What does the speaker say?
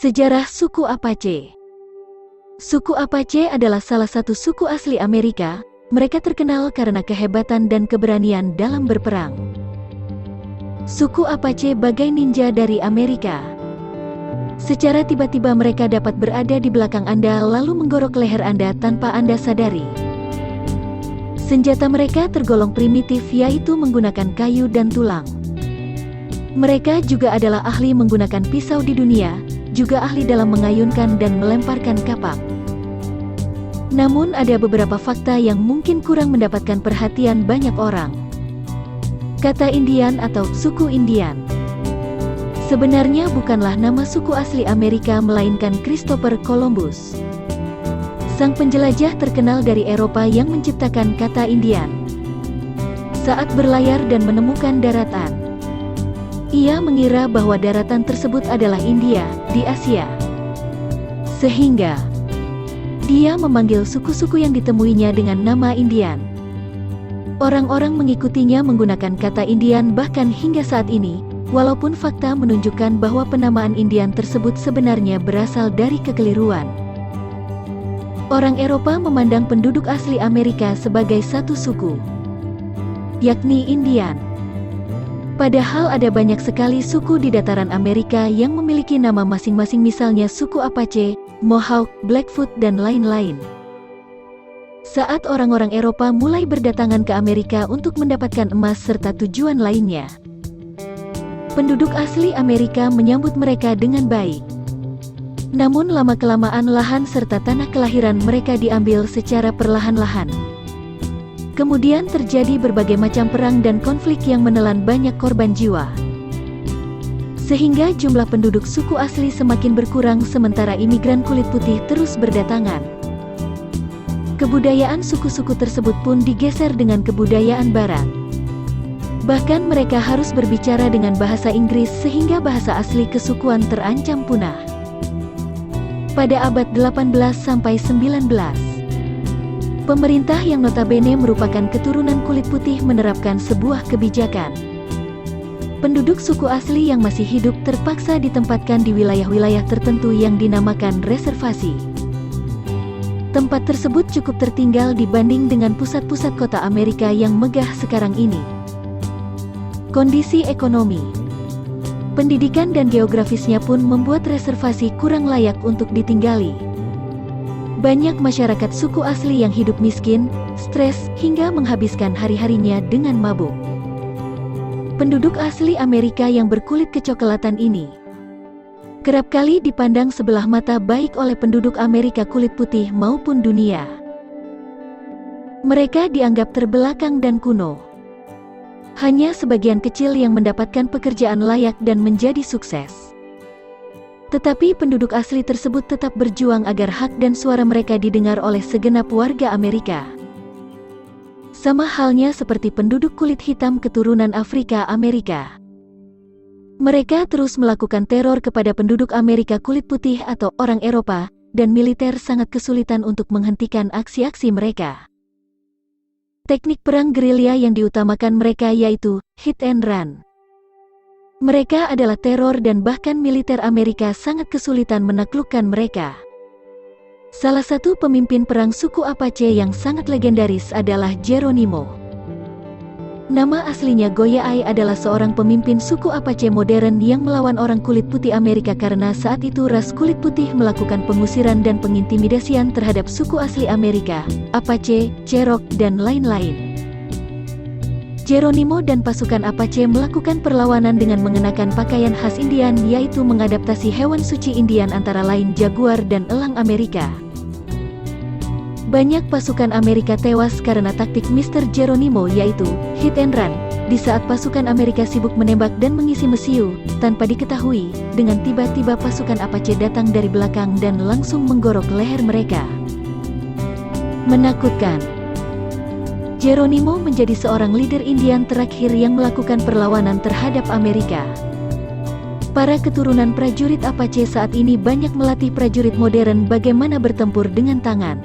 Sejarah suku Apache. Suku Apache adalah salah satu suku asli Amerika. Mereka terkenal karena kehebatan dan keberanian dalam berperang. Suku Apache bagai ninja dari Amerika. Secara tiba-tiba mereka dapat berada di belakang Anda lalu menggorok leher Anda tanpa Anda sadari. Senjata mereka tergolong primitif, yaitu menggunakan kayu dan tulang. Mereka juga adalah ahli menggunakan pisau di dunia, juga ahli dalam mengayunkan dan melemparkan kapak. Namun ada beberapa fakta yang mungkin kurang mendapatkan perhatian banyak orang. Kata Indian atau suku Indian sebenarnya bukanlah nama suku asli Amerika, melainkan Christopher Columbus, sang penjelajah terkenal dari Eropa yang menciptakan kata Indian. Saat berlayar dan menemukan daratan, ia mengira bahwa daratan tersebut adalah India, di Asia. Sehingga dia memanggil suku-suku yang ditemuinya dengan nama Indian. Orang-orang mengikutinya menggunakan kata Indian bahkan hingga saat ini, walaupun fakta menunjukkan bahwa penamaan Indian tersebut sebenarnya berasal dari kekeliruan. Orang Eropa memandang penduduk asli Amerika sebagai satu suku, yakni Indian. Padahal ada banyak sekali suku di dataran Amerika yang memiliki nama masing-masing, misalnya suku Apache, Mohawk, Blackfoot, dan lain-lain. Saat orang-orang Eropa mulai berdatangan ke Amerika untuk mendapatkan emas serta tujuan lainnya, penduduk asli Amerika menyambut mereka dengan baik. Namun lama-kelamaan lahan serta tanah kelahiran mereka diambil secara perlahan-lahan. Kemudian terjadi berbagai macam perang dan konflik yang menelan banyak korban jiwa. Sehingga jumlah penduduk suku asli semakin berkurang sementara imigran kulit putih terus berdatangan. Kebudayaan suku-suku tersebut pun digeser dengan kebudayaan barat. Bahkan mereka harus berbicara dengan bahasa Inggris sehingga bahasa asli kesukuan terancam punah. Pada abad 18 sampai 19, pemerintah yang notabene merupakan keturunan kulit putih menerapkan sebuah kebijakan. Penduduk suku asli yang masih hidup terpaksa ditempatkan di wilayah-wilayah tertentu yang dinamakan reservasi. Tempat tersebut cukup tertinggal dibanding dengan pusat-pusat kota Amerika yang megah sekarang ini. Kondisi ekonomi, pendidikan dan geografisnya pun membuat reservasi kurang layak untuk ditinggali. Banyak masyarakat suku asli yang hidup miskin, stres, hingga menghabiskan hari-harinya dengan mabuk. Penduduk asli Amerika yang berkulit kecoklatan ini kerap kali dipandang sebelah mata baik oleh penduduk Amerika kulit putih maupun dunia. Mereka dianggap terbelakang dan kuno. Hanya sebagian kecil yang mendapatkan pekerjaan layak dan menjadi sukses. Tetapi penduduk asli tersebut tetap berjuang agar hak dan suara mereka didengar oleh segenap warga Amerika. Sama halnya seperti penduduk kulit hitam keturunan Afrika Amerika. Mereka terus melakukan teror kepada penduduk Amerika kulit putih atau orang Eropa, dan militer sangat kesulitan untuk menghentikan aksi-aksi mereka. Teknik perang gerilya yang diutamakan mereka yaitu hit and run. Mereka adalah teror dan bahkan militer Amerika sangat kesulitan menaklukkan mereka. Salah satu pemimpin perang suku Apache yang sangat legendaris adalah Geronimo. Nama aslinya Goyai adalah seorang pemimpin suku Apache modern yang melawan orang kulit putih Amerika karena saat itu ras kulit putih melakukan pengusiran dan pengintimidasian terhadap suku asli Amerika, Apache, Cherokee, dan lain-lain. Geronimo dan pasukan Apache melakukan perlawanan dengan mengenakan pakaian khas Indian, yaitu mengadaptasi hewan suci Indian antara lain jaguar dan elang Amerika. Banyak pasukan Amerika tewas karena taktik Mr. Geronimo yaitu hit and run, di saat pasukan Amerika sibuk menembak dan mengisi mesiu, tanpa diketahui, dengan tiba-tiba pasukan Apache datang dari belakang dan langsung menggorok leher mereka. Menakutkan. Geronimo menjadi seorang leader Indian terakhir yang melakukan perlawanan terhadap Amerika. Para keturunan prajurit Apache saat ini banyak melatih prajurit modern bagaimana bertempur dengan tangan.